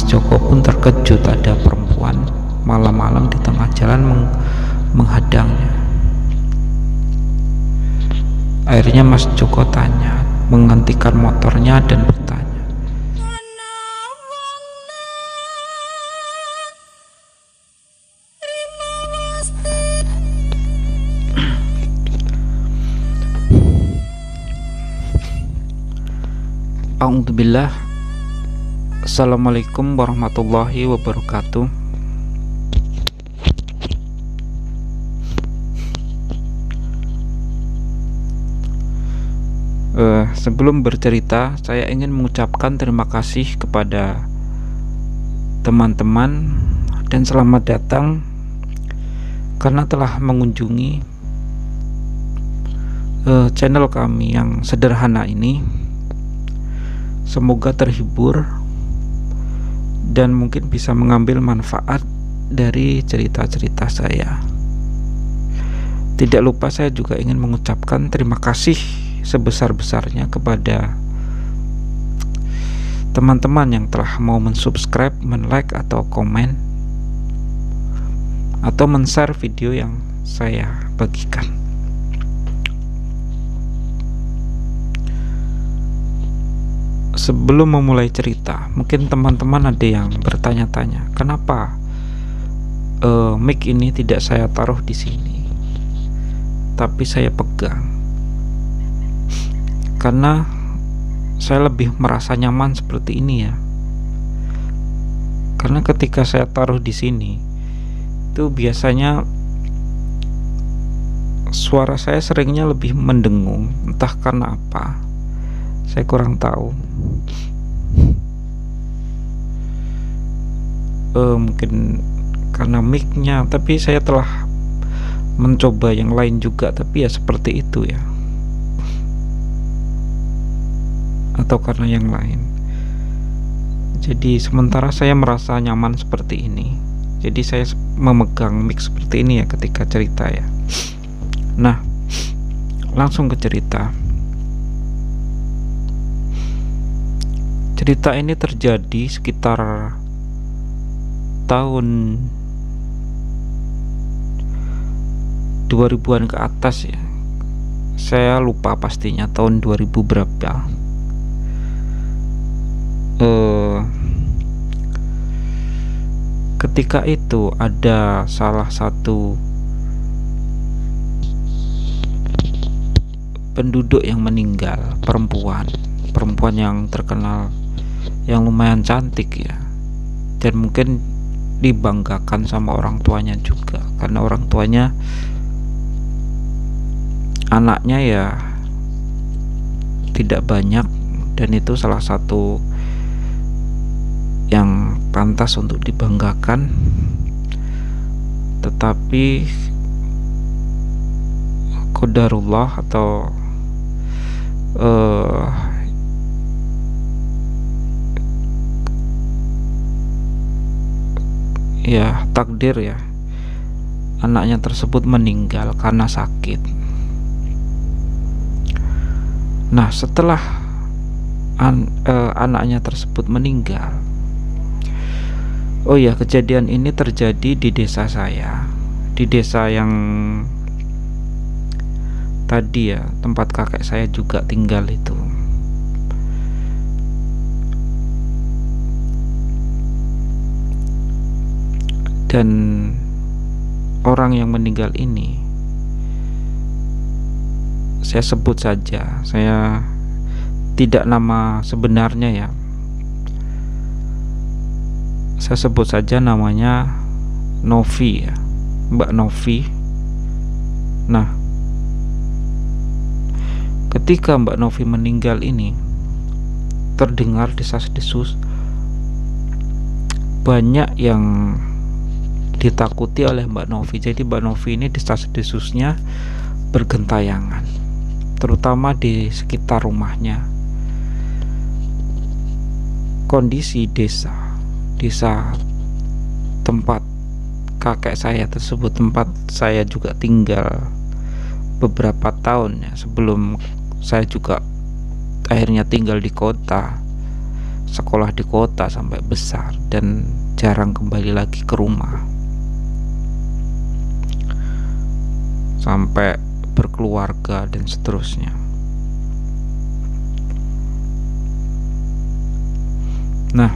Joko pun terkejut ada perempuan malam-malam di tengah jalan menghadangnya. Akhirnya Mas Joko tanya, menghentikan motornya dan bertanya, A'udzubillah. Assalamualaikum warahmatullahi wabarakatuh. Sebelum bercerita, saya ingin mengucapkan terima kasih kepada teman-teman dan selamat datang karena telah mengunjungi channel kami yang sederhana ini. Semoga terhibur dan mungkin bisa mengambil manfaat dari cerita-cerita saya. Tidak lupa saya juga ingin mengucapkan terima kasih sebesar-besarnya kepada teman-teman yang telah mau mensubscribe, men-like atau komen atau men-share video yang saya bagikan. Sebelum memulai cerita, mungkin teman-teman ada yang bertanya-tanya, kenapa mic ini tidak saya taruh di sini, tapi saya pegang? Karena saya lebih merasa nyaman seperti ini ya. Karena ketika saya taruh di sini, itu biasanya suara saya seringnya lebih mendengung, entah karena apa. Saya kurang tahu. Mungkin karena mic-nya, tapi saya telah mencoba yang lain juga, tapi ya seperti itu ya. Atau karena yang lain. Jadi sementara saya merasa nyaman seperti ini, jadi saya memegang mic seperti ini ya ketika cerita ya. Nah, langsung ke cerita. Cerita ini terjadi sekitar tahun 2000-an ke atas ya. Saya lupa pastinya tahun 2000 berapa. Ketika itu ada salah satu penduduk yang meninggal, perempuan yang terkenal, yang lumayan cantik ya, dan mungkin dibanggakan sama orang tuanya juga, karena orang tuanya anaknya ya tidak banyak, dan itu salah satu yang pantas untuk dibanggakan. Tetapi qadarullah atau ya takdir ya, anaknya tersebut meninggal karena sakit. Nah, setelah anaknya tersebut meninggal, oh ya, kejadian ini terjadi di desa saya, di desa yang tadi ya tempat kakek saya juga tinggal itu. Dan orang yang meninggal ini saya sebut saja, saya tidak nama sebenarnya ya, saya sebut saja namanya Novi ya, Mbak Novi. Nah, ketika Mbak Novi meninggal ini, terdengar desas-desus, banyak yang ditakuti oleh Mbak Novi. Jadi Mbak Novi ini desas-desusnya bergentayangan, terutama di sekitar rumahnya. Kondisi desa tempat kakek saya tersebut, tempat saya juga tinggal beberapa tahun ya, sebelum saya juga akhirnya tinggal di kota. sekolah di kota sampai besar dan jarang kembali lagi ke rumah, sampai berkeluarga dan seterusnya. Nah,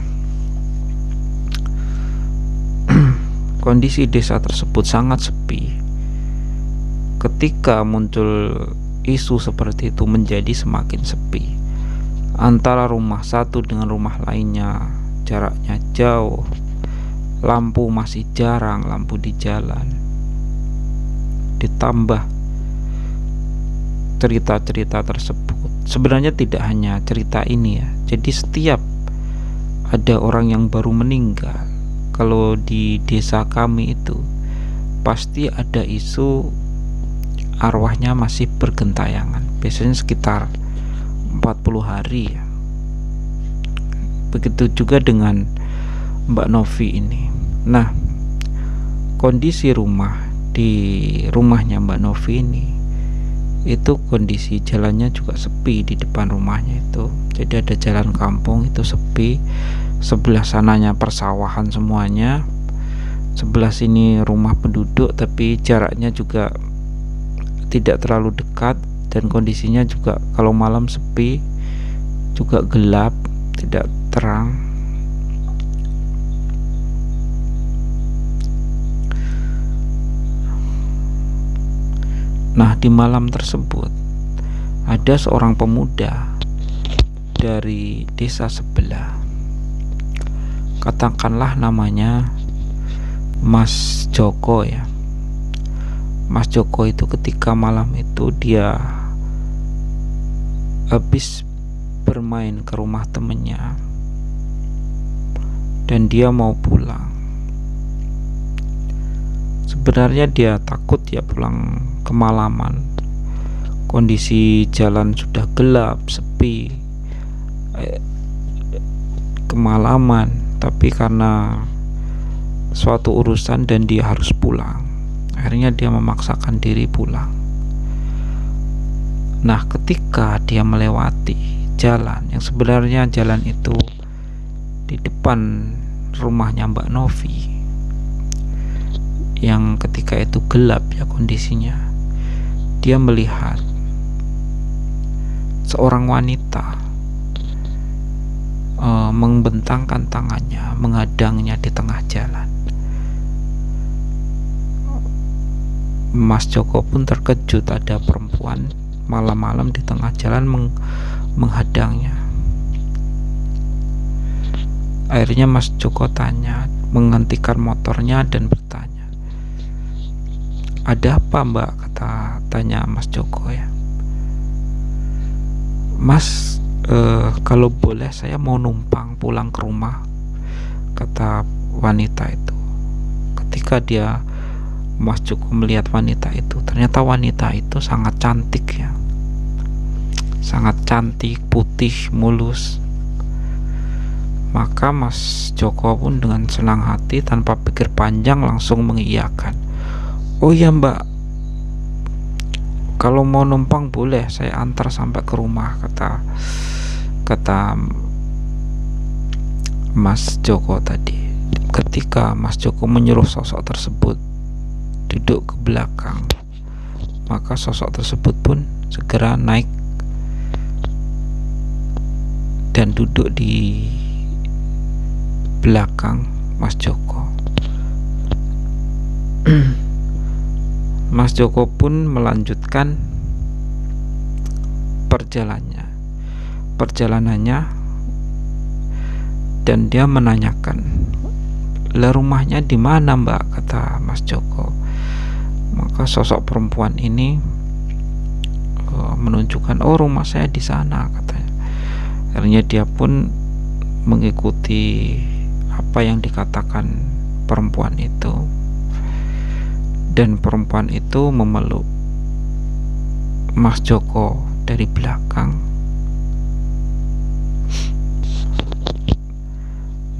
kondisi desa tersebut sangat sepi. Ketika muncul isu seperti itu menjadi semakin sepi. Antara rumah satu dengan rumah lainnya jaraknya jauh, lampu masih jarang, lampu di jalan. Ditambah cerita-cerita tersebut, sebenarnya tidak hanya cerita ini ya. Jadi setiap ada orang yang baru meninggal, kalau di desa kami itu pasti ada isu arwahnya masih bergentayangan. Biasanya sekitar 40 hari ya. Begitu juga dengan Mbak Novi ini. Nah, kondisi di rumahnya Mbak Novi ini itu kondisi jalannya juga sepi. Di depan rumahnya itu jadi ada jalan kampung itu sepi, sebelah sananya persawahan semuanya, sebelah sini rumah penduduk, tapi jaraknya juga tidak terlalu dekat, dan kondisinya juga kalau malam sepi, juga gelap, tidak terang. Nah, di malam tersebut ada seorang pemuda dari desa sebelah, katakanlah namanya Mas Joko ya. Mas Joko itu ketika malam itu dia habis bermain ke rumah temennya dan dia mau pulang. Sebenarnya dia takut ya pulang kemalaman. Kondisi jalan sudah gelap, sepi, kemalaman, tapi karena suatu urusan dan dia harus pulang, akhirnya dia memaksakan diri pulang. Nah, ketika dia melewati jalan yang sebenarnya jalan itu di depan rumahnya Mbak Novi, yang ketika itu gelap ya kondisinya, dia melihat seorang wanita membentangkan tangannya, menghadangnya di tengah jalan. Mas Joko pun terkejut, ada perempuan malam-malam di tengah jalan menghadangnya. Akhirnya Mas Joko menghentikan motornya dan bertanya, "Ada apa, Mbak?" tanya Mas Joko ya. "Mas, kalau boleh saya mau numpang pulang ke rumah," kata wanita itu. Ketika Mas Joko melihat wanita itu, ternyata wanita itu sangat cantik ya, sangat cantik, putih, mulus. Maka Mas Joko pun dengan senang hati tanpa pikir panjang langsung mengiyakan. "Oh iya Mbak, kalau mau numpang boleh, saya antar sampai ke rumah," kata Mas Joko tadi. Ketika Mas Joko menyuruh sosok tersebut duduk ke belakang, maka sosok tersebut pun segera naik dan duduk di belakang Mas Joko. Mas Joko pun melanjutkan perjalanannya dan dia menanyakan, "Lah rumahnya di mana Mbak?" kata Mas Joko. Maka sosok perempuan ini menunjukkan, "Oh, rumah saya di sana," katanya. Akhirnya dia pun mengikuti apa yang dikatakan perempuan itu, dan perempuan itu memeluk Mas Joko dari belakang.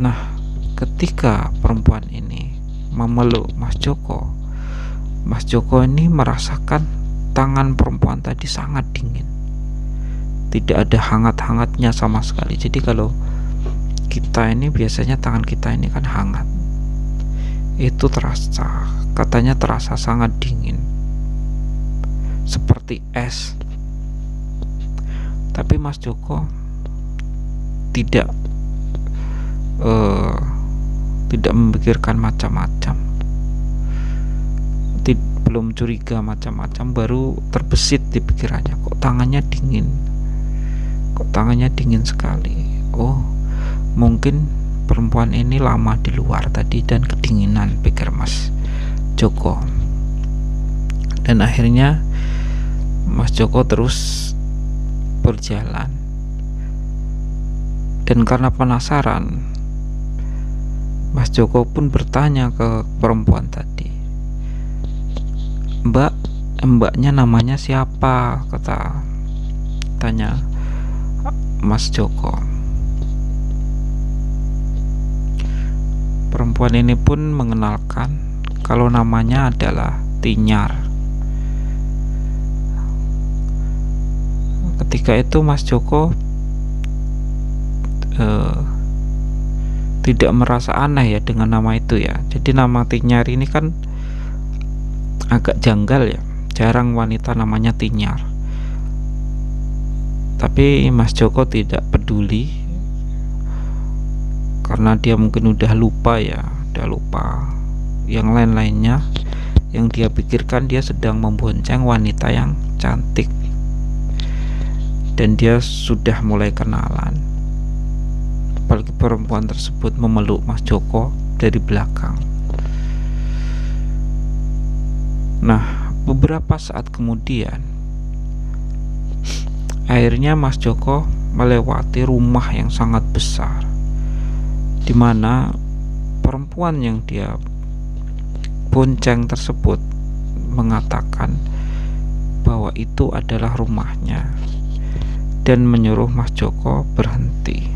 Nah, ketika perempuan ini memeluk Mas Joko ini merasakan tangan perempuan tadi sangat dingin, tidak ada hangat-hangatnya sama sekali. Jadi kalau kita ini biasanya tangan kita ini kan hangat. Itu terasa, katanya terasa sangat dingin, seperti es. Tapi Mas Joko tidak memikirkan macam-macam, belum curiga macam-macam, baru terbesit di pikirannya, kok tangannya dingin sekali. Oh, mungkin perempuan ini lama di luar tadi dan kedinginan, pikir Mas Joko. Dan akhirnya Mas Joko terus berjalan, dan karena penasaran, Mas Joko pun bertanya ke perempuan tadi, mbaknya namanya siapa? Tanya Mas Joko. Perempuan ini pun mengenalkan kalau namanya adalah Tinyar. Ketika itu Mas Joko tidak merasa aneh ya dengan nama itu ya. Jadi nama Tinyar ini kan agak janggal ya, jarang wanita namanya Tinyar. Tapi Mas Joko tidak peduli, karena dia mungkin udah lupa yang lain-lainnya. Yang dia pikirkan, dia sedang membonceng wanita yang cantik, dan dia sudah mulai kenalan. Apalagi perempuan tersebut memeluk Mas Joko dari belakang. Nah, beberapa saat kemudian akhirnya Mas Joko melewati rumah yang sangat besar, di mana perempuan yang dia bonceng tersebut mengatakan bahwa itu adalah rumahnya, dan menyuruh Mas Joko berhenti.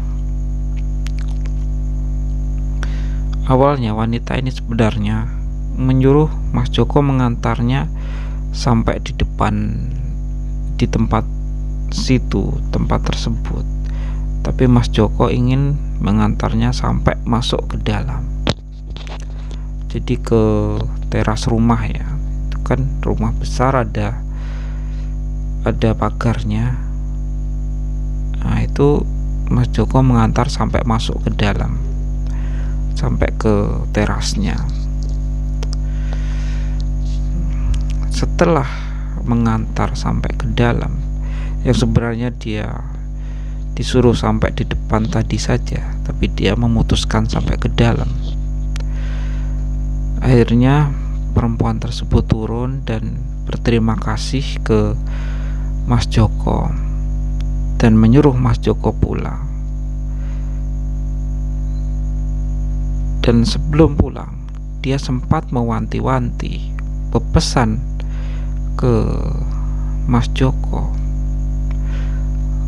Awalnya wanita ini sebenarnya menyuruh Mas Joko mengantarnya sampai di tempat tersebut. Tapi Mas Joko ingin mengantarnya sampai masuk ke dalam. Jadi ke teras rumah ya. Itu kan rumah besar, ada pagarnya. Nah, itu Mas Joko mengantar sampai masuk ke dalam, sampai ke terasnya. Setelah mengantar sampai ke dalam, yang sebenarnya dia disuruh sampai di depan tadi saja, tapi dia memutuskan sampai ke dalam. Akhirnya perempuan tersebut turun dan berterima kasih ke Mas Joko dan menyuruh Mas Joko pulang. Dan sebelum pulang, dia sempat mewanti-wanti, berpesan ke Mas Joko,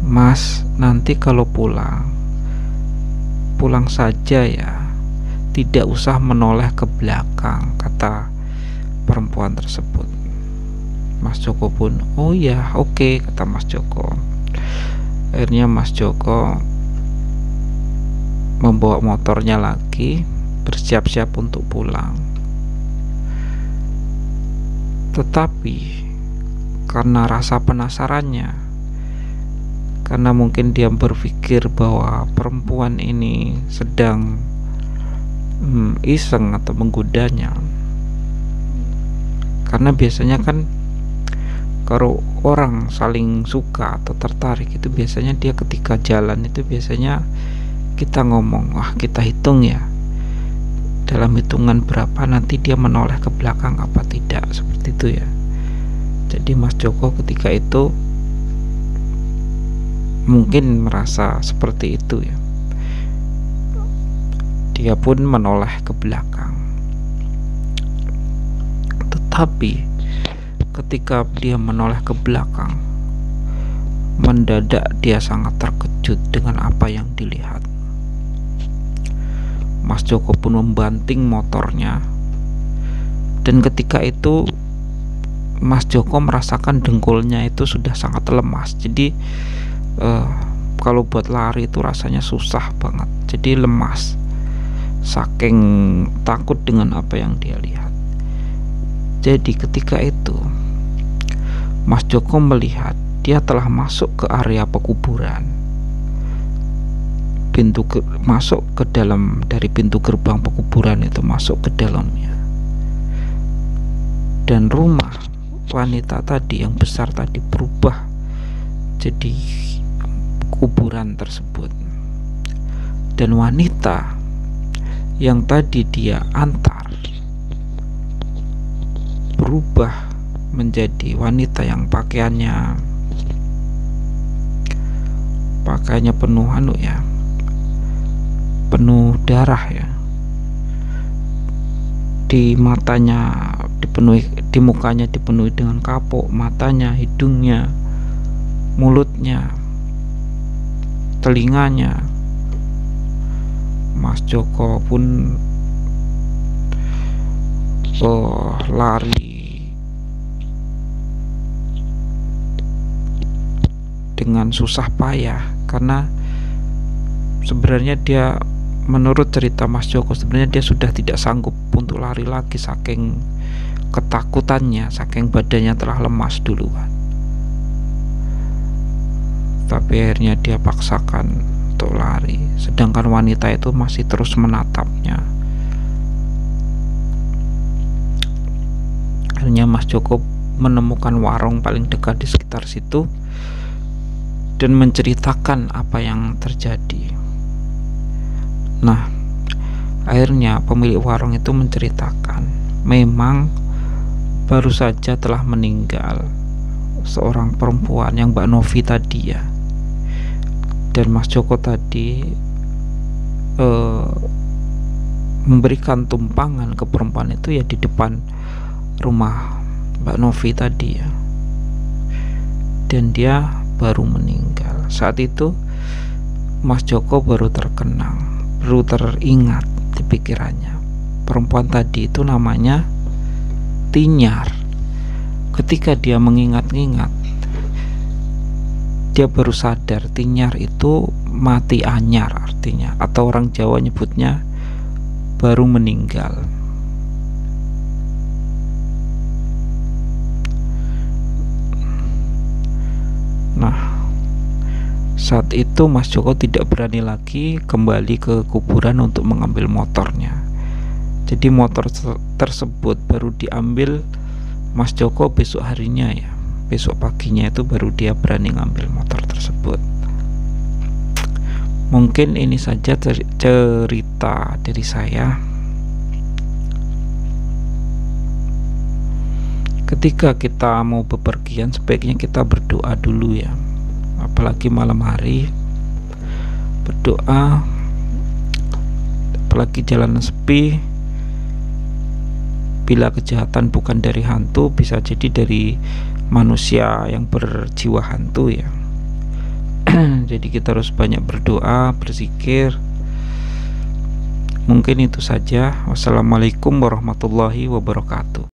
"Mas, nanti kalau pulang saja ya, tidak usah menoleh ke belakang," kata perempuan tersebut. Mas Joko pun, "Oh ya, oke," kata Mas Joko. Akhirnya Mas Joko membawa motornya lagi, bersiap-siap untuk pulang. Tetapi karena rasa penasarannya, karena mungkin dia berpikir bahwa perempuan ini sedang iseng atau menggodanya, karena biasanya kan kalau orang saling suka atau tertarik itu biasanya dia ketika jalan itu biasanya kita ngomong, wah kita hitung ya, dalam hitungan berapa nanti dia menoleh ke belakang apa tidak, seperti itu ya. Jadi Mas Joko ketika itu mungkin merasa seperti itu ya, dia pun menoleh ke belakang. Tetapi ketika dia menoleh ke belakang, mendadak dia sangat terkejut dengan apa yang dilihat. Mas Joko pun membanting motornya, dan ketika itu Mas Joko merasakan dengkulnya itu sudah sangat lemas. Jadi kalau buat lari itu rasanya susah banget. jadi lemas saking takut dengan apa yang dia lihat. Jadi ketika itu Mas Joko melihat dia telah masuk ke area pekuburan, masuk ke dalam, dari pintu gerbang pekuburan itu masuk ke dalamnya, dan rumah wanita tadi yang besar tadi berubah jadi kuburan tersebut. Dan wanita yang tadi dia antar berubah menjadi wanita yang pakaiannya penuh penuh darah ya. Di matanya dipenuhi, di mukanya dipenuhi dengan kapok, matanya, hidungnya, mulutnya, telinganya. Mas Joko pun lari dengan susah payah, karena sebenarnya dia, menurut cerita Mas Joko, sebenarnya dia sudah tidak sanggup untuk lari lagi saking ketakutannya, saking badannya telah lemas duluan. Tapi akhirnya dia paksakan untuk lari, sedangkan wanita itu masih terus menatapnya. Akhirnya Mas Joko menemukan warung paling dekat di sekitar situ dan menceritakan apa yang terjadi. Nah, akhirnya pemilik warung itu menceritakan memang baru saja telah meninggal seorang perempuan yang Mbak Novi tadi ya. Dan Mas Joko tadi memberikan tumpangan ke perempuan itu ya di depan rumah Mbak Novi tadi ya. Dan dia baru meninggal. Saat itu Mas Joko baru terkenang, baru teringat di pikirannya, perempuan tadi itu namanya Tinyar. Ketika dia mengingat-ingat, dia baru sadar Tinyar itu mati anyar artinya, atau orang Jawa nyebutnya baru meninggal. Nah, saat itu Mas Joko tidak berani lagi kembali ke kuburan untuk mengambil motornya. Jadi motor tersebut baru diambil Mas Joko besok harinya ya. Besok paginya itu baru dia berani ngambil motor tersebut. Mungkin ini saja cerita dari saya. Ketika kita mau bepergian, sebaiknya kita berdoa dulu ya. Apalagi malam hari, berdoa. Apalagi jalanan sepi. Bila kejahatan bukan dari hantu, bisa jadi dari manusia yang berjiwa hantu ya. Jadi kita harus banyak berdoa, berzikir. Mungkin itu saja. Wassalamualaikum warahmatullahi wabarakatuh.